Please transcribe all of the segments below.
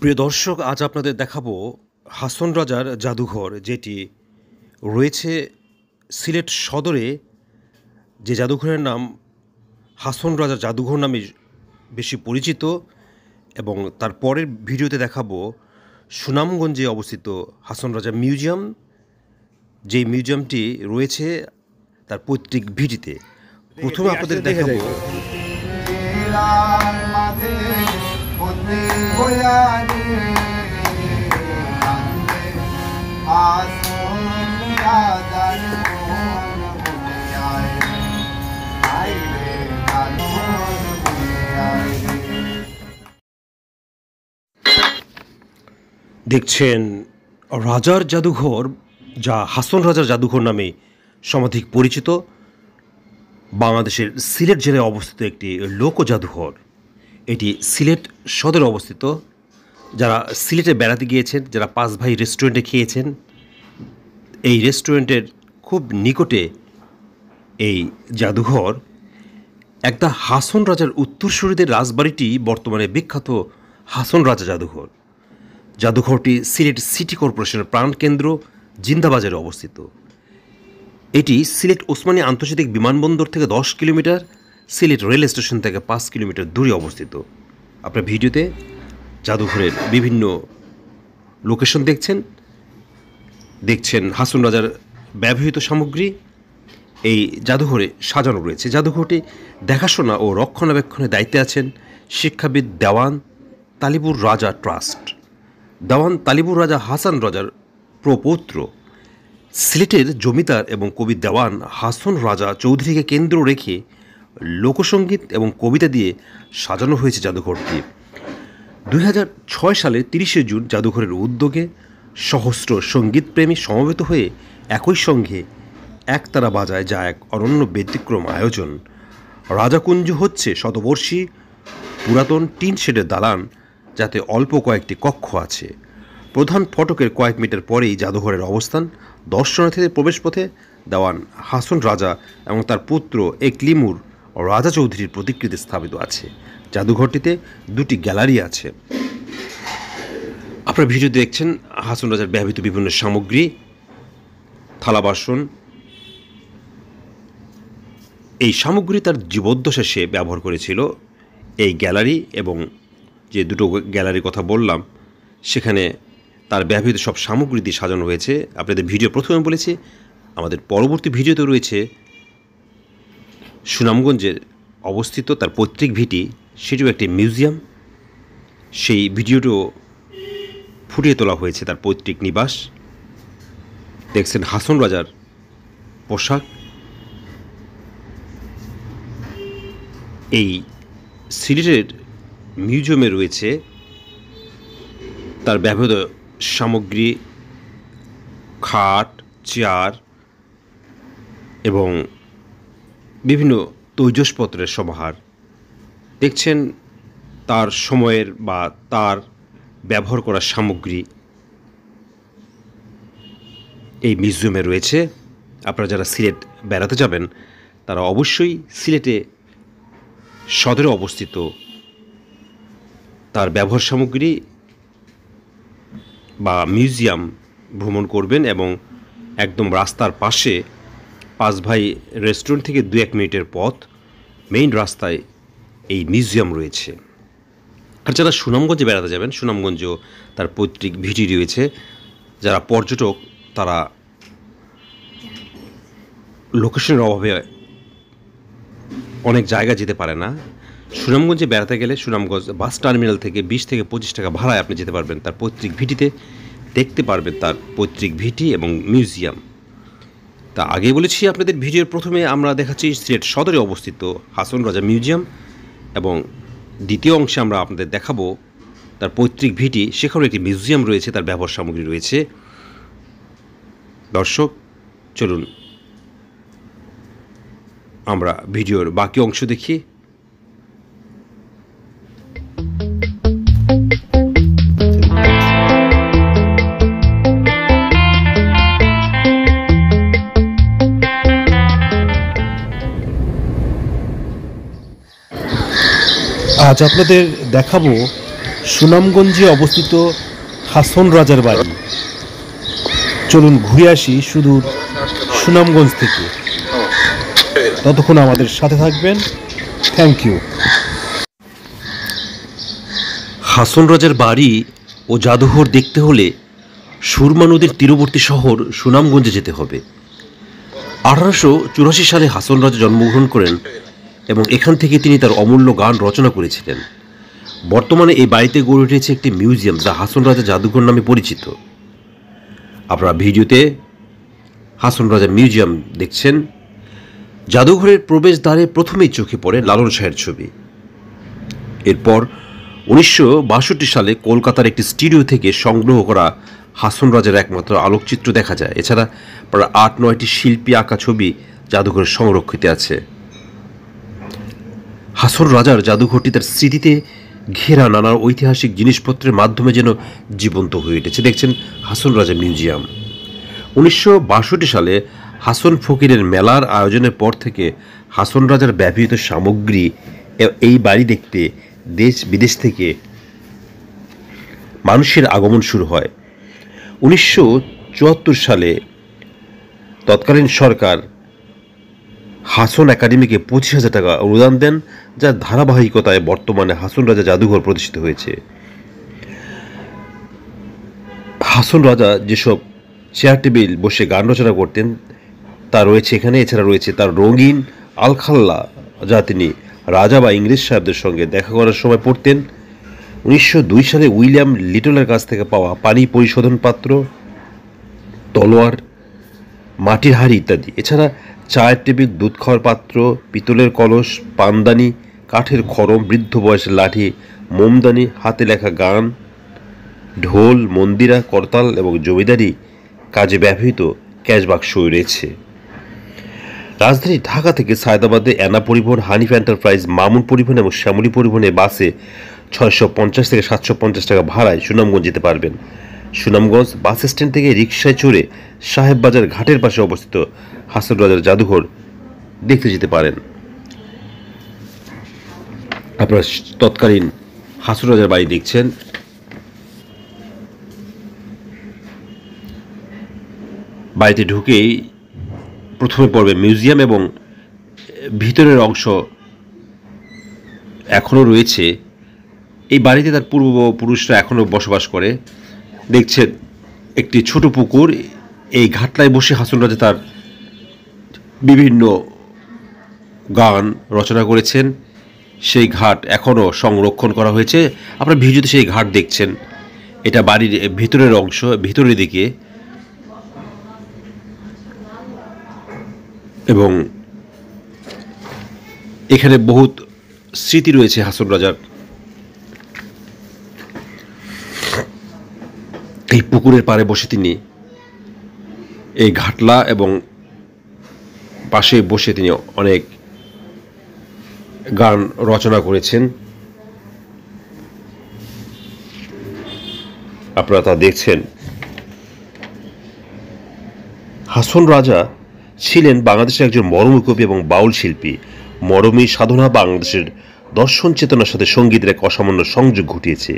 প্রিয় দর্শক, আজ আপনাদের দেখাবো হাসন রাজার জাদুঘর, যেটি রয়েছে সিলেট সদরে। যে জাদুঘরের নাম হাসন রাজার জাদুঘর নামে বেশি পরিচিত, এবং তার পরের ভিডিওতে দেখাবো সুনামগঞ্জে অবস্থিত হাসন রাজা মিউজিয়াম, যেই মিউজিয়ামটি রয়েছে তার পৈতৃক ভিটিতে। প্রথমে আপনাদের দেখাবো দেখছেন রাজার জাদুঘর, যা হাসন রাজার জাদুঘর নামে সমাধিক পরিচিত। বাংলাদেশের সিলেট জেলায় অবস্থিত একটি লোক জাদুঘর। এটি সিলেট সদরে অবস্থিত। যারা সিলেটে বেড়াতে গিয়েছেন, যারা পাঁচ ভাই রেস্টুরেন্টে খেয়েছেন, এই রেস্টুরেন্টের খুব নিকটে এই জাদুঘর। একটা হাসন রাজার উত্তরসূরিদের রাজবাড়িটি বর্তমানে বিখ্যাত হাসন রাজা জাদুঘর। জাদুঘরটি সিলেট সিটি কর্পোরেশনের প্রাণকেন্দ্র জিন্দাবাজারে অবস্থিত। এটি সিলেট ওসমানী আন্তর্জাতিক বিমানবন্দর থেকে 10 কিলোমিটার, সিলেট রেল স্টেশন থেকে 5 কিলোমিটার দূরে অবস্থিত। আপনার ভিডিওতে জাদুঘরের বিভিন্ন লোকেশন দেখছেন হাসন রাজার ব্যবহৃত সামগ্রী এই জাদুঘরে সাজানো রয়েছে। জাদুঘরটি দেখাশোনা ও রক্ষণাবেক্ষণের দায়িত্বে আছেন শিক্ষাবিদ দেওয়ান তালিবুর রাজা ট্রাস্ট। দেওয়ান তালিবুর রাজা হাসান রাজার প্রপৌত্র সিলেটের জমিদার এবং কবি দেওয়ান হাসন রাজা চৌধুরীকে কেন্দ্র রেখে লোকসঙ্গীত এবং কবিতা দিয়ে সাজানো হয়েছে জাদুঘরটি। 2006 সালের 30শে জুন জাদুঘরের উদ্যোগে সহস্র সঙ্গীতপ্রেমী সমবেত হয়ে একই সঙ্গে একতারা বাজায়, যা এক অনন্য ব্যতিক্রম আয়োজন। রাজাকুঞ্জ হচ্ছে শতবর্ষী পুরাতন টিন শেডের দালান, যাতে অল্প কয়েকটি কক্ষ আছে। প্রধান ফটকের কয়েক মিটার পরেই জাদুঘরের অবস্থান। দর্শনার্থীদের প্রবেশপথে দেওয়ান হাসন রাজা এবং তার পুত্র একলিমুর রাজা চৌধুরীর প্রতিকৃতি স্থাপিত আছে। জাদুঘরটিতে 2টি গ্যালারি আছে। আপনারা ভিডিও দেখছেন হাসন রাজার ব্যবহৃত বিভিন্ন সামগ্রী, থালা বাসন। এই সামগ্রী তার জীবদ্দশা সে ব্যবহার করেছিল। এই গ্যালারি এবং যে 2টো গ্যালারির কথা বললাম, সেখানে তার ব্যবহৃত সব সামগ্রী দিয়ে সাজানো হয়েছে। আপনাদের ভিডিও প্রথমে বলেছি, আমাদের পরবর্তী ভিডিওতে রয়েছে সুনামগঞ্জের অবস্থিত তার পৈতৃক ভিটি, সেটিও একটি মিউজিয়াম। সেই ভিডিওটিও ফুটিয়ে তোলা হয়েছে তার পৈতৃক নিবাস। দেখছেন হাসন রাজার পোশাক। এই সিলেটের মিউজিয়ামে রয়েছে তার ব্যবহৃত সামগ্রী, খাট, চেয়ার এবং বিভিন্ন তৈজসপত্রের সমাহার। দেখছেন তার সময়ের বা তার ব্যবহার করা সামগ্রী এই মিউজিয়ামে রয়েছে। আপনারা যারা সিলেট বেড়াতে যাবেন, তারা অবশ্যই সিলেটে সদরে অবস্থিত তার ব্যবহার সামগ্রী বা মিউজিয়াম ভ্রমণ করবেন। এবং একদম রাস্তার পাশে পাঁচ ভাই রেস্টুরেন্ট থেকে 2-1 মিনিটের পথ মেইন রাস্তায় এই মিউজিয়াম রয়েছে। আর যারা সুনামগঞ্জে বেড়াতে যাবেন, সুনামগঞ্জেও তার পৈতৃক ভিটি রয়েছে। যারা পর্যটক, তারা লোকেশনের অভাবে অনেক জায়গা যেতে পারে না। সুনামগঞ্জে বেড়াতে গেলে সুনামগঞ্জ বাস টার্মিনাল থেকে 20 থেকে 25 টাকা ভাড়ায় আপনি যেতে পারবেন তার পৈতৃক ভিটিতে, দেখতে পারবেন তার পৈতৃক ভিটি এবং মিউজিয়াম। তা আগে বলেছি আপনাদের ভিডিওর প্রথমে আমরা দেখাচ্ছি সিলেট সদরে অবস্থিত হাসন রাজা মিউজিয়াম, এবং দ্বিতীয় অংশে আমরা আপনাদের দেখাবো তার পৈতৃক ভিটি, সেখানেও একটি মিউজিয়াম রয়েছে, তার ব্যবহার সামগ্রী রয়েছে। দর্শক, চলুন আমরা ভিডিওর বাকি অংশ দেখি। আজ আপনাদের দেখাবো সুনামগঞ্জে অবস্থিত হাসন রাজার বাড়ি। চলুন ঘুরে আসি সুদূর সুনামগঞ্জ থেকে। ততক্ষণ আমাদের সাথে থাকবেন। Thank you. হাসন রাজার বাড়ি ও জাদুঘর দেখতে হলে সুরমা নদীর তীরবর্তী শহর সুনামগঞ্জে যেতে হবে। 1884 সালে হাসন রাজা জন্মগ্রহণ করেন এবং এখান থেকে তিনি তার অমূল্য গান রচনা করেছিলেন। বর্তমানে এই বাড়িতে গড়ে উঠেছে একটি মিউজিয়াম, যা হাসন রাজা জাদুঘর নামে পরিচিত। আপনারা ভিডিওতে হাসন রাজা মিউজিয়াম দেখছেন। জাদুঘরের প্রবেশদ্বারে প্রথমেই চোখে পড়ে লালন শাহের ছবি। এরপর 1962 সালে কলকাতার একটি স্টুডিও থেকে সংগ্রহ করা হাসন রাজার একমাত্র আলোকচিত্র দেখা যায়। এছাড়া প্রায় 8-9টি শিল্পী আঁকা ছবি জাদুঘরে সংরক্ষিত আছে। হাসন রাজার জাদুঘরটি তার স্মৃতিতে ঘেরা নানা ঐতিহাসিক জিনিসপত্রের মাধ্যমে যেন জীবন্ত হয়ে উঠেছে। দেখছেন হাসন রাজা মিউজিয়াম। 1962 সালে হাসন ফকিরের মেলার আয়োজনের পর থেকে হাসন রাজার ব্যবহৃত সামগ্রী এই বাড়ি দেখতে দেশ বিদেশ থেকে মানুষের আগমন শুরু হয়। 1974 সালে তৎকালীন সরকার হাসন একাডেমিকে 25,000 টাকা অনুদান দেন, যার ধারাবাহিকতায় বর্তমানে হাসন রাজা জাদুঘর প্রতিষ্ঠিত হয়েছে। হাসন রাজা যেসব চেয়ার টেবিল বসে গান রচনা করতেন তা রয়েছে এখানে। এছাড়া রয়েছে তার রঙিন আলখাল্লা, যা তিনি রাজা বা ইংরেজ সাহেবদের সঙ্গে দেখা করার সময় পড়তেন। 1902 সালে উইলিয়াম লিটলের কাছ থেকে পাওয়া পানি পরিশোধন পাত্র, তলোয়ার, মাটির হাড়ি ইত্যাদি। এছাড়া চায়ের টেবিল, দুধ খাওয়ার পাত্র, পিতলের কলস, পানদানি, কাঠের খড়ম, বৃদ্ধ বয়সের লাঠি, মোমদানি, হাতে লেখা গান, ঢোল, মন্দিরা, করতাল এবং জমিদারি কাজে ব্যবহৃত ক্যাশ বাক্সও রয়েছে। রাজধানী ঢাকা থেকে সায়দাবাদে অ্যানা পরিবহন, হানিফ এন্টারপ্রাইজ, মামুন পরিবহন এবং শ্যামলী পরিবহনে বাসে 650 থেকে 750 টাকা ভাড়ায় সুনামগঞ্জ যেতে পারবেন। সুনামগঞ্জ বাস স্ট্যান্ড থেকে রিকশায় চড়ে সাহেববাজার ঘাটের পাশে অবস্থিত হাসন রাজার জাদুঘর দেখতে যেতে পারেন। আপনারা তৎকালীন হাসন রাজার বাড়ি দেখছেন। বাড়িতে ঢুকেই প্রথমে পড়বে মিউজিয়াম এবং ভিতরের অংশ এখনও রয়েছে। এই বাড়িতে তার পূর্বপুরুষরা এখনও বসবাস করে। দেখছেন একটি ছোট পুকুর। এই ঘাটলায় বসে হাসন রাজা তার বিভিন্ন গান রচনা করেছেন। সেই ঘাট এখনও সংরক্ষণ করা হয়েছে। আপনারা ভিডিওতে সেই ঘাট দেখছেন। এটা বাড়ির ভিতরের অংশ, ভিতরের দিকে, এবং এখানে বহুত স্মৃতি রয়েছে হাসন রাজার। এই পুকুরের পাড়ে বসে তিনি এই ঘাটলা এবং পাশে বসে তিনি অনেক গান রচনা করেছেন। আপনারা তা দেখছেন। হাসন রাজা ছিলেন বাংলাদেশের একজন মরমী কবি এবং বাউল শিল্পী। মরমী সাধনা বাংলাদেশের দর্শন চেতনার সাথে সঙ্গীতের এক অসামান্য সংযোগ ঘটিয়েছে।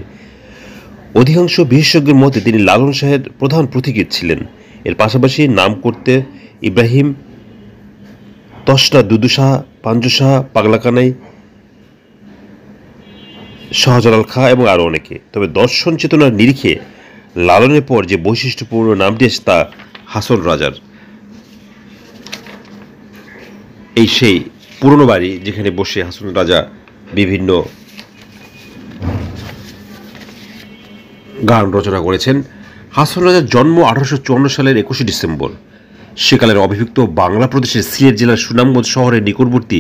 অধিকাংশ বিশেষজ্ঞের মতে তিনি লালন শাহের প্রধান প্রতীকী ছিলেন। এর পাশাপাশি নাম করতে ইব্রাহিম, তসনা, দুদু শাহ, পাঞ্জু শাহ, পাগলা কানাই, শাহজালাল খাঁ এবং আরও অনেকে। তবে দর্শন চেতনার নিরিখে লালনের পর যে বৈশিষ্ট্যপূর্ণ নামটি এসে তা হাসন রাজার। এই সেই পুরনো বাড়ি যেখানে বসে হাসন রাজা বিভিন্ন গান রচনা করেছেন। হাসন রাজার জন্ম 1854 সালের 21 ডিসেম্বর। সেকালের অবিভক্ত বাংলা প্রদেশের সিলেট জেলার সুনামগঞ্জ শহরের নিকটবর্তী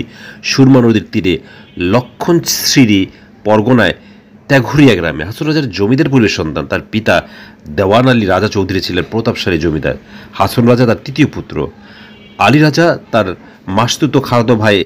সুরমা নদীর তীরে লক্ষণশ্রী পরগনায় ত্যাঘরিয়া গ্রামে হাসন রাজার জমিদার পরিবারের সন্তান। তার পিতা দেওয়ান আলী রাজা চৌধুরী ছিলেন প্রতাপশালী জমিদার। হাসন রাজা তার তৃতীয় পুত্র। আলী রাজা তার মাসতুতো খালাতো ভাই